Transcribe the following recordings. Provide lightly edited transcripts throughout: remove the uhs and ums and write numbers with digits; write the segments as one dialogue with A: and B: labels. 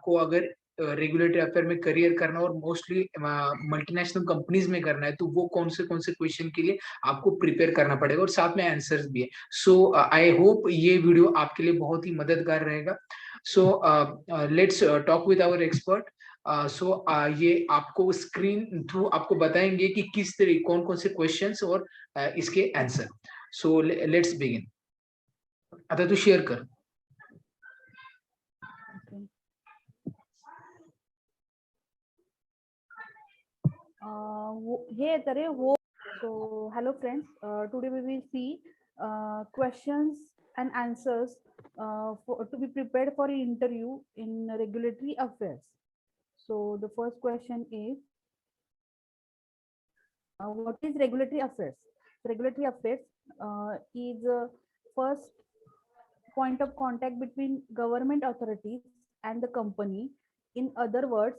A: आपको अगर regulatory affair में करियर करना और मोस्टली मल्टीनेशनल कंपनीज में करना है, तो वो कौन से क्वेश्चन के लिए आपको प्रिपेयर करना पड़ेगा और साथ में आंसर्स भी है। सो आई होप ये वीडियो आपके लिए बहुत ही मददगार रहेगा। So let's talk with our expert. ये आपको स्क्रीन थ्रू आपको बताएंगे कि किस तरह कौन से क्वेश्चंस और इसके आंसर। So let's begin. आता तू शेयर कर।
B: हे तरे वो. So hello friends, today we will see questions and answers to be prepared for an interview in regulatory affairs. So the first question is, what is regulatory affairs? Regulatory affairs is first point of contact between government authorities and the company. In other words,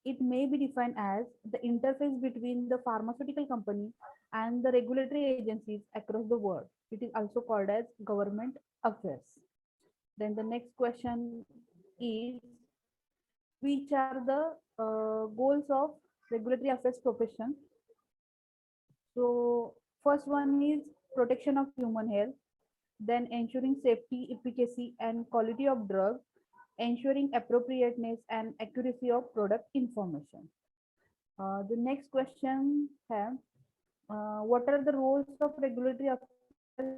B: it may be defined as the interface between the pharmaceutical company and the regulatory agencies across the world. It is also called as government affairs. Then the next question is, which are the goals of regulatory affairs profession? So first one is protection of human health, then ensuring safety, efficacy, and quality of drug, ensuring appropriateness and accuracy of product information. The next question है, what are the roles of regulatory affairs?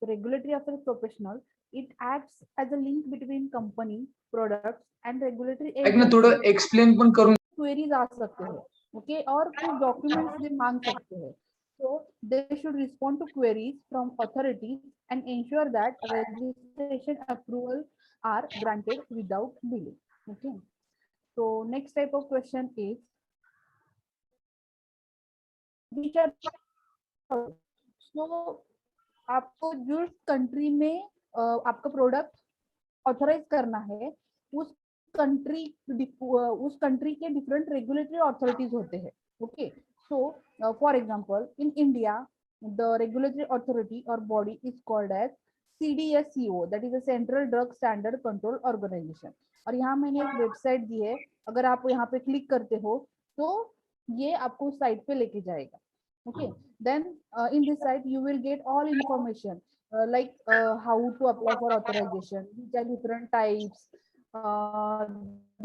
B: Regulatory affairs professional, it acts as a link between company, products, and regulatory
A: ना थोड़ा
B: agencies.
A: Explain पण करून
B: Queries आ सकते हैं, okay, और कुछ documents भी मांग सकते हैं. So they should respond to queries from authorities and ensure that registration approval are granted without delay. Okay. So next type of question is, which are so आपको जिस कंट्री में आपका प्रोडक्ट ऑथराइज करना है, उस कंट्री के different regulatory authorities होते हैं. Okay. So for example in India the regulatory authority और body is called as CDSCO, that is a central drug standard control organisation. और यहाँ मैंने एक वेबसाइट दी है, अगर आप यहाँ पे क्लिक करते हो तो ये आपको उस साइट पे लेके जाएगा. Okay, then in this site you will get all information like how to apply for authorization, which are different types,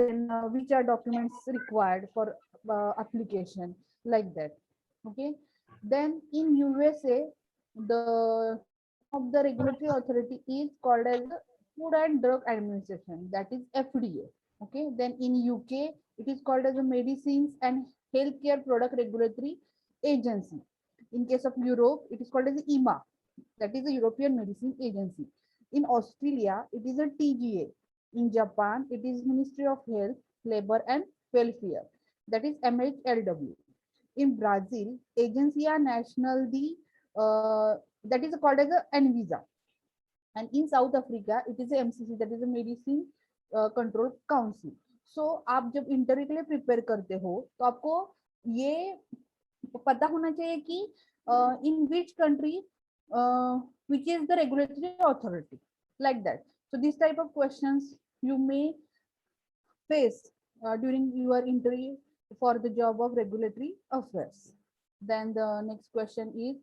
B: then which are documents required for application, like that. Okay, then in USA the of the regulatory authority is called as the Food and Drug Administration, that is FDA. Okay, then in UK it is called as the Medicines and Healthcare Product Regulatory Agency. In case of Europe, it is called as EMA, that is the European Medicine Agency. In Australia, it is a TGA. In Japan, it is Ministry of Health, Labor and Welfare, that is MHLW. In Brazil, Agencia Nacional de that is called as a ANVISA. And in South Africa, it is a MCC, that is a Medicine Control Council. So आप जब interview के लिए prepare करते हो तो आपको ये पता होना चाहिए कि in which country which is the regulatory authority, like that. So this type of questions you may face during your interview for the job of regulatory affairs. Then the next question is,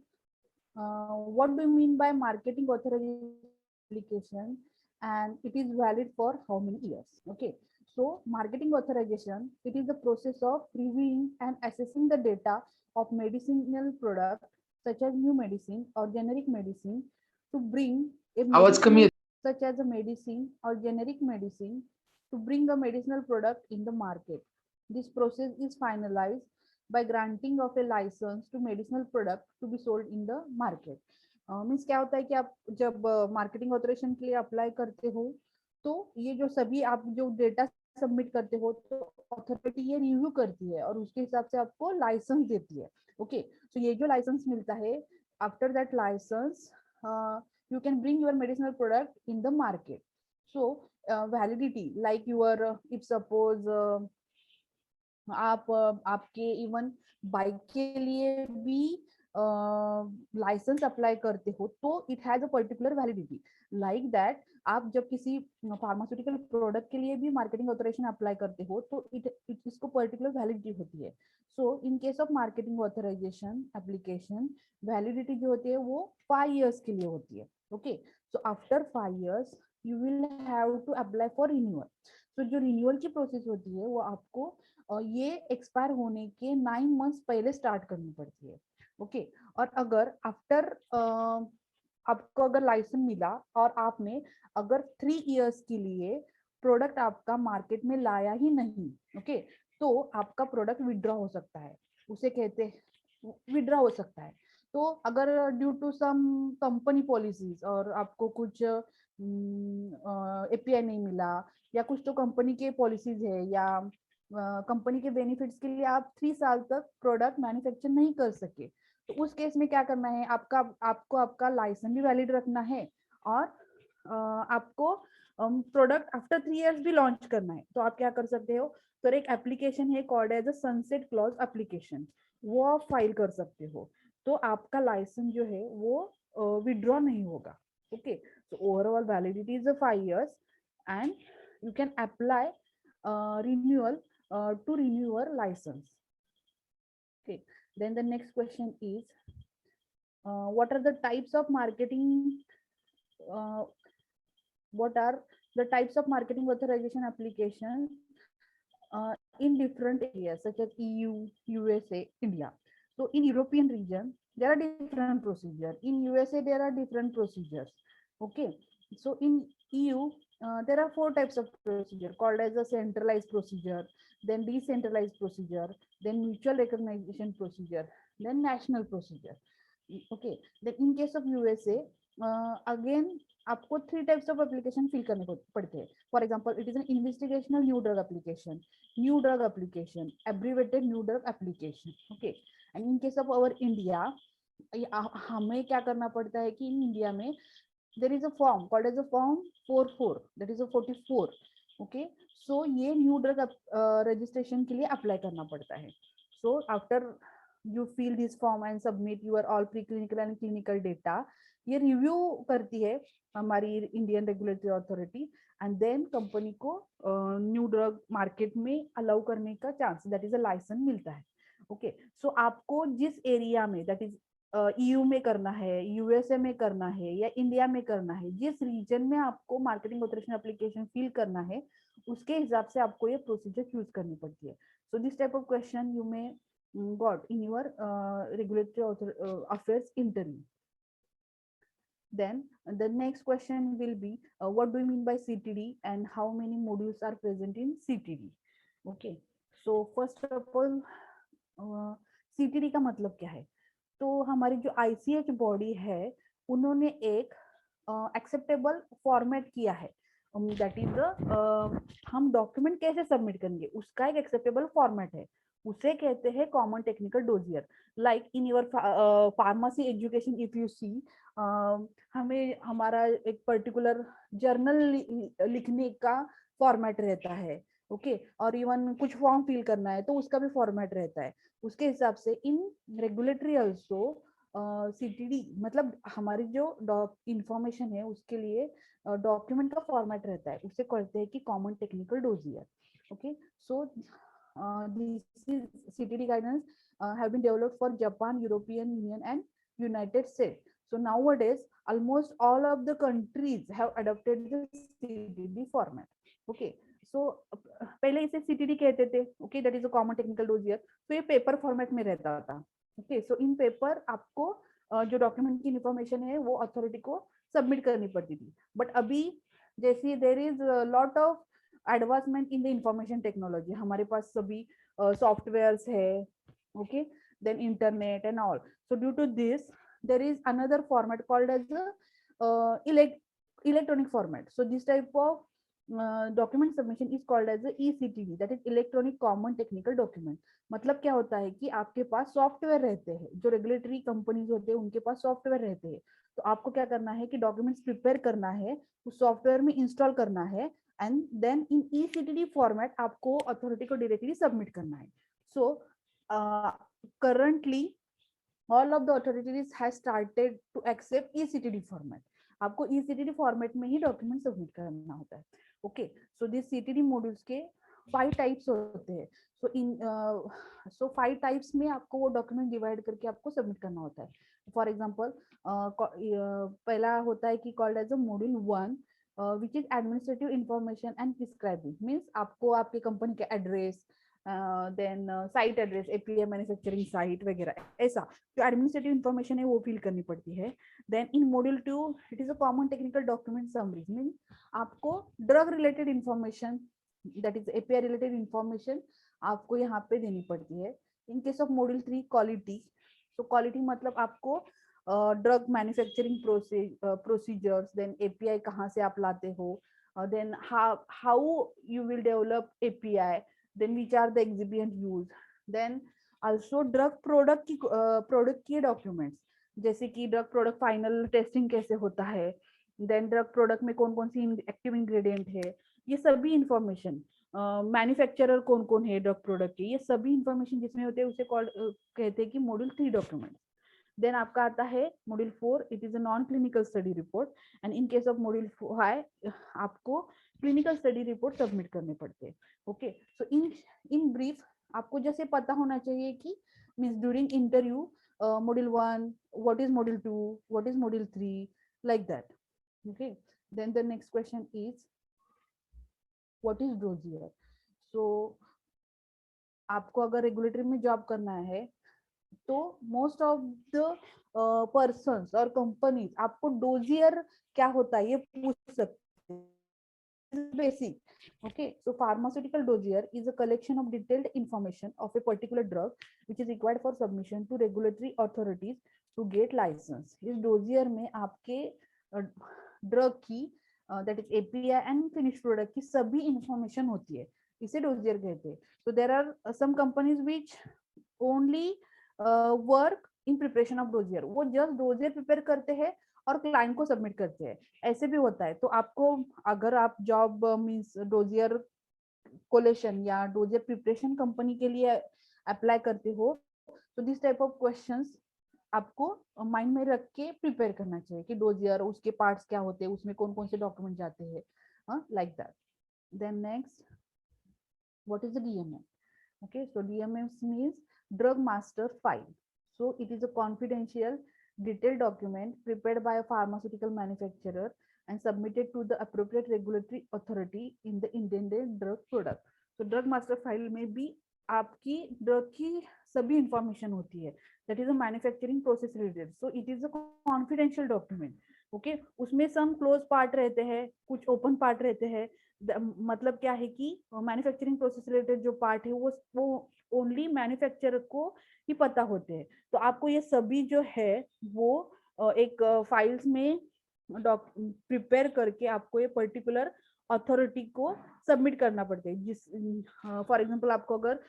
B: what do you mean by marketing authorization application, and it is valid for how many years? Okay. So marketing authorization, it is the process of reviewing and assessing the data of medicinal product such as new medicine or generic medicine to bring a medicine, such as a medicine or generic medicine, to bring a medicinal product in the market. This process is finalized by granting of a license to medicinal product to be sold in the market. Means क्या होता है कि आप जब marketing authorisation के लिए apply करते हो तो ये जो सभी आप जो डेटा सबमिट करते हो तो अथॉरिटी ये रिव्यू करती है और उसके हिसाब से आपको लाइसेंस देती है. ओके. सो ये जो लाइसेंस मिलता है, after that licence you can bring your medicinal product in the market. So validity, like your if suppose आपके इवन बाइक के लिए भी लाइसेंस अप्लाई करते हो तो it has a particular validity. Like that आप जब किसी फार्मास्यूटिकल प्रोडक्ट के लिए भी मार्केटिंग ऑथराइजेशन अप्लाई करते हो तो इसको पर्टिकुलर वैलिडिटी होती है. So in case of marketing authorisation application, validity जो होती है वो 5 years के लिए होती है. Okay, so after 5 years you will have to apply for renewal. तो जो रिन्यूअल की प्रोसेस होती है वो आपको ये एक्सपायर होने के 9 months पहले स्टार्ट करनी पड़ती है. ओके, और अगर आफ्टर आपको अगर लाइसेंस मिला और आपने अगर 3 years के लिए प्रोडक्ट आपका मार्केट में लाया ही नहीं, ओके, तो आपका प्रोडक्ट विड्रॉ हो सकता है. उसे कहते हैं विड्रॉ हो सकता है. तो अगर due to some company policies और आपको कुछ एपीआई नहीं मिला या कुछ तो कंपनी के पॉलिसीज है या कंपनी के बेनिफिट्स के लिए आप 3 साल तक प्रोडक्ट मैन्युफैक्चर नहीं कर सके, तो उस केस में क्या करना है, आपको आपका लाइसेंस भी वैलिड रखना है और आपको प्रोडक्ट आफ्टर 3 years भी लॉन्च करना है. तो आप क्या कर सकते हो, तो एक एप्लीकेशन है called as a sunset clause application, वो आप फाइल कर सकते हो. तो आपका लाइसेंस जो है वो विड्रॉ नहीं होगा. Okay, so overall validity is a 5 years and you can apply renewal to renew your license. Okay, then the next question is what are the types of marketing uh, what are the types of marketing authorization applications in different areas such as EU, USA, India. So in European region, there are different procedures. In USA, there are different procedures. Okay, so in EU, there are 4 types of procedure called as a centralized procedure, then decentralized procedure, then mutual recognition procedure, then national procedure. Okay, then in case of USA, again आपको 3 types of application fill करने पड़ते हैं. For example, it is an investigational new drug application, abbreviated new drug application. Okay, and in case of our India, हमें क्या करना पड़ता है कि इन इंडिया में there is a form called as a form 44, that is a 44. Okay, so ये new drug registration के लिए अप्लाई करना पड़ता है. So after you fill this form and submit your all preclinical and clinical data, ये review करती है हमारी Indian regulatory authority and then company को न्यू ड्रग मार्केट में अलाउ करने का chance, that is a licence मिलता है. ओके, सो आपको जिस एरिया में, दैट इज ईयू में करना है, यूएसए में करना है या इंडिया में करना है, जिस रीजन में आपको मार्केटिंग ऑथराइजेशन एप्लीकेशन फिल करना है उसके हिसाब से आपको ये प्रोसीजर चूज करनी पड़ती है. So this type of question you may got in your regulatory affairs interview. Then the next question will be what do you mean by CTD and how many modules are present in CTD? Okay, so first of all CTD का मतलब क्या है. तो हमारी जो ICH body है उन्होंने एक एक्सेप्टेबल फॉर्मेट किया है, दैट इज हम डॉक्यूमेंट कैसे सबमिट करेंगे उसका एक एक्सेप्टेबल फॉर्मेट है, उसे कहते हैं common technical dossier. Like in your pharmacy education if you see, हमें हमारा एक पर्टिकुलर जर्नल लिखने का फॉर्मेट रहता है. ओके, और इवन कुछ फॉर्म फिल करना है तो उसका भी फॉर्मेट रहता है. उसके हिसाब से इन रेगुलेटरी ऑल्सो सीटीडी मतलब हमारी जो इंफॉर्मेशन है उसके लिए डॉक्यूमेंट का फॉर्मेट रहता है, उसे कहते हैं कि common technical dossier. Okay, so this is CTD guidance have been developed for Japan, European Union and United States. So nowadays almost all of the countries have adopted the CTD format. Okay, so पहले इसे CTD कहते थे. Okay, that is a common technical dossier. तो ये paper format में रहता था. Okay, so इन paper आपको जो डॉक्यूमेंट की इंफॉर्मेशन है वो अथॉरिटी को सबमिट करनी पड़ती थी. बट अभी जैसे there is lot of advancement in the information technology, हमारे पास सभी सॉफ्टवेयर्स है. Okay, then internet and all. So due to this there is another format called as a electronic format. So this type of document submission is called as a ECTD, that is electronic common technical document. मतलब क्या होता है कि आपके पास software रहते हैं, जो regulatory companies होते हैं उनके पास सॉफ्टवेयर रहते हैं, तो आपको क्या करना है कि डॉक्यूमेंट्स प्रिपेयर करना है, उस सॉफ्टवेयर में इंस्टॉल करना है and then in ECTD format आपको अथॉरिटी को डायरेक्टली सबमिट करना है. So currently all of the authorities has started to accept ECTD format. आपको ECTD फॉर्मेट में ही डॉक्यूमेंट सबमिट करना होता है. Okay, so this CTD modules के 5 टाइप्स होते हैं. सो 5 टाइप्स में आपको वो डॉक्यूमेंट डिवाइड करके आपको सबमिट करना होता है. फॉर एग्जांपल पहला होता है कि called as a module 1 which is administrative information and prescribing. Means आपको आपके कंपनी का address, then site address, API manufacturing site वगैरह, ऐसा जो एडमिनिस्ट्रेटिव इंफॉर्मेशन है वो फिल करनी पड़ती है. Then in module 2 it is a common technical document summary. Mean आपको drug related information, that is API related information आपको यहाँ पे देनी पड़ती है. In case of module 3 quality, तो क्वालिटी मतलब आपको drug manufacturing procedures, then API कहाँ से आप लाते हो, then how you will develop API, then which are the excipient used, then also drug product की डॉक्यूमेंट्स, जैसे कि ड्रग प्रोडक्ट फाइनल टेस्टिंग कैसे होता है, देन ड्रग प्रोडक्ट में कौन कौन सी एक्टिव इंग्रेडिएंट है, ये सभी इंफॉर्मेशन, मैन्युफैक्चरर कौन कौन है ड्रग प्रोडक्ट के, ये सभी इंफॉर्मेशन जिसमें होते हैं उसे कहते हैं कि मॉड्यूल 3 डॉक्यूमेंट्स. देन आपका आता है module 4, it is a non clinical study report. And in case of module 5 आपको क्लिनिकल स्टडी रिपोर्ट सबमिट करने पड़ते हैं. ओके, सो इन ब्रीफ आपको जैसे पता होना चाहिए कि means during interview module 1 what is module 2, what is module 3, like that. Okay, then the next question is what is dossier. So आपको अगर रेगुलेटरी में जॉब करना है तो मोस्ट ऑफ द पर्सन्स और कंपनीज आपको डोजियर क्या होता है ये पूछ सकते हैं. Basic. Okay, so pharmaceutical dossier is a collection of detailed information of a particular drug which is required for submission to regulatory authorities to get license. इस dossier में आपके ड्रग की that is API and finished product की सभी information होती है, इसे dossier कहते हैं. So there are some companies which only work in preparation of dossier. वो just dossier prepare करते हैं और क्लाइंट को सबमिट करते हैं, ऐसे भी होता है. तो आपको अगर आप जॉब मींस डोजियर कोलेशन या डोजियर प्रिपरेशन कंपनी के लिए अप्लाई करते हो तो दिस टाइप ऑफ क्वेश्चंस आपको माइंड में रख के प्रिपेयर करना चाहिए कि डोजियर उसके पार्ट्स क्या होते हैं, उसमें कौन कौन से डॉक्यूमेंट जाते हैं, like that. Then next, what is the DMF. Okay, so DMF means drug master file. So it is a confidential detailed document prepared by a pharmaceutical manufacturer and submitted to the appropriate regulatory authority in the intended drug product. So drug master file में भी आपकी drug की सभी information होती है, that is a manufacturing process related. So it is a confidential document. Okay, उसमें सम close part रहते हैं, कुछ ओपन पार्ट रहते हैं. मतलब क्या है कि मैन्युफैक्चरिंग प्रोसेस रिलेटेड जो पार्ट है वो ओनली मैन्युफैक्चरर को ही पता होते हैं. तो आपको ये सभी जो है वो एक फाइल्स में प्रिपेयर करके आपको ये पर्टिकुलर अथॉरिटी को सबमिट करना पड़ता है. जिस फॉर एग्जांपल आपको अगर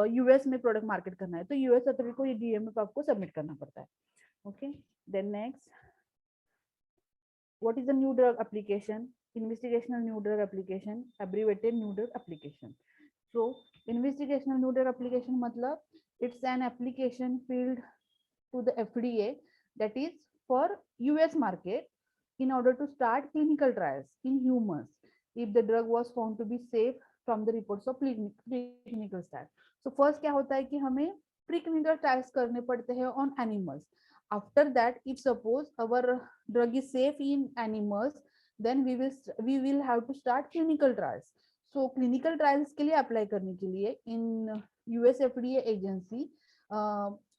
B: US में प्रोडक्ट मार्केट करना है तो US अथॉरिटी को ये DMF आपको सबमिट करना पड़ता है. Okay, then next, what is the new drug application? Investigational new drug application, abbreviated new drug application. So investigational new drug application matlab it's an application filed to the FDA, that is for US market, in order to start clinical trials in humans if the drug was found to be safe from the reports of preclinical stats. So first क्या होता है कि हमें preclinical trials करने पड़ते हैं on animals. After that, if suppose our drug is safe in animals, then we will have to start clinical trials. So clinical trials के लिए apply करने के लिए in US FDA agency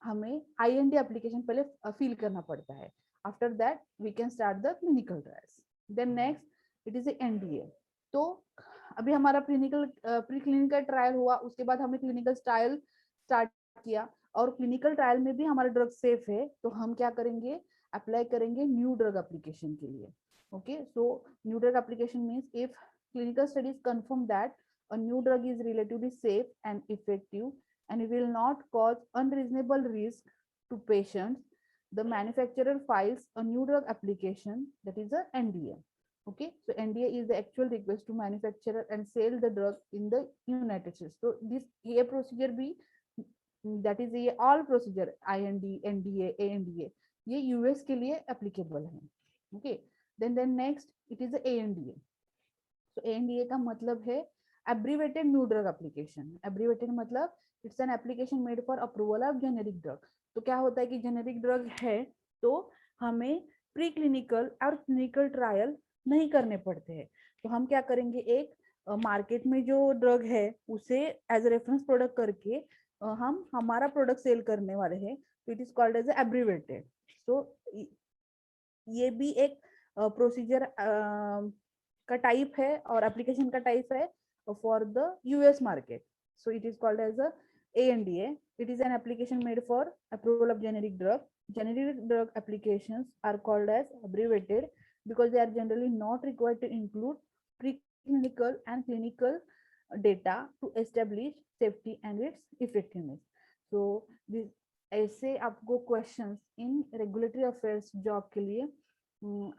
B: हमें IND application पहले fill करना पड़ता है. After that, we can start the clinical trials. Then next, it is a NDA. तो अभी हमारा प्रीक्लिनिकल ट्रायल हुआ, उसके बाद हमने क्लिनिकल ट्रायल स्टार्ट किया और क्लिनिकल ट्रायल में भी हमारा ड्रग सेफ है, तो हम क्या करेंगे, अप्लाई करेंगे न्यू ड्रग एप्लीकेशन के लिए. Okay, so new drug application means if clinical studies confirm that a new drug is relatively safe and effective and will not cause unreasonable risk to patients, the manufacturer files a new drug application, that is a NDA. Okay, so NDA is the actual request to manufacturer and sell the drug in the United States. So this ये procedure भी, that is ये all procedure IND, NDA, ANDA ये US के लिए applicable है. Okay, then next it is the ANDA. So ANDA का मतलब है abbreviated new drug application. Abbreviated मतलब it's an application made for approval of generic drug. तो क्या होता है कि जेनेरिक ड्रग है तो हमें प्री क्लिनिकल और क्लिनिकल ट्रायल नहीं करने पड़ते हैं. तो हम क्या करेंगे, एक मार्केट में जो ड्रग है उसे एज ए रेफरेंस प्रोडक्ट करके हम हमारा प्रोडक्ट सेल करने वाले हैं. तो it is called as abbreviated. So ये भी एक प्रोसीजर का टाइप है और एप्लीकेशन का टाइप है for the US market. So it is called as ANDA. It is an application made for approval of generic drug. Generic drug applications are called as abbreviated because they are generally not required to include preclinical and clinical data to establish safety and its effectiveness. So this ऐसे आपको questions in regulatory affairs job के लिए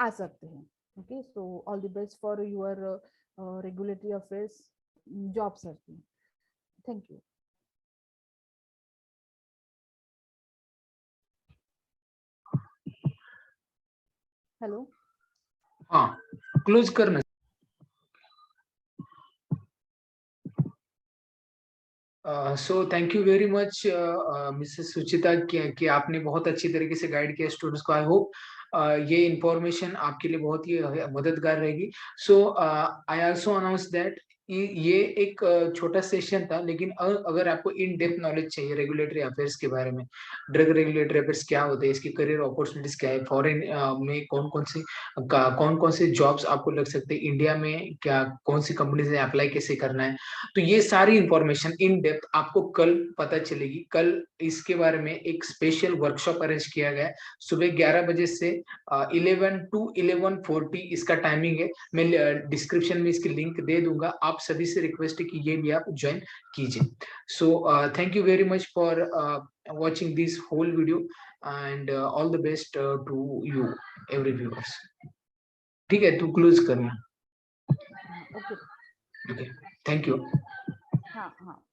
B: आ सकते हैं. Okay, so all the best for your regulatory affairs job searching. Thank you. Hello.
A: हाँ, close करना. So thank you very much Mrs Suchita कि आपने बहुत अच्छी तरीके से गाइड किया स्टूडेंट्स को. आई होप ये इंफॉर्मेशन आपके लिए बहुत ही मददगार रहेगी. सो आई आल्सो अनाउंस दैट ये एक छोटा सेशन था, लेकिन अगर आपको इन डेप्थ नॉलेज चाहिए रेगुलेटरी अफेयर्स के बारे में, ड्रग रेगुलेटरी अफेयर्स क्या होते हैं, इसकी करियर अपॉर्चुनिटीज क्या है, फॉरेन में कौन कौन से जॉब्स आपको लग सकते हैं, इंडिया में क्या कौन सी कंपनी से अप्लाई कैसे करना है, तो ये सारी इंफॉर्मेशन इन डेप्थ आपको कल पता चलेगी. कल इसके बारे में एक स्पेशल वर्कशॉप अरेंज किया गया है. सुबह 11 बजे से 11 to 11:40 इसका टाइमिंग है. मैं डिस्क्रिप्शन में इसकी लिंक दे दूंगा. आप सभी से रिक्वेस्ट है कि ये भी आप ज्वाइन कीजिए. So thank you very much for watching this whole video and all the best to you every viewers. ठीक है, तू क्लोज करना.
B: ओके.
A: Okay, thank you.
B: हाँ हाँ.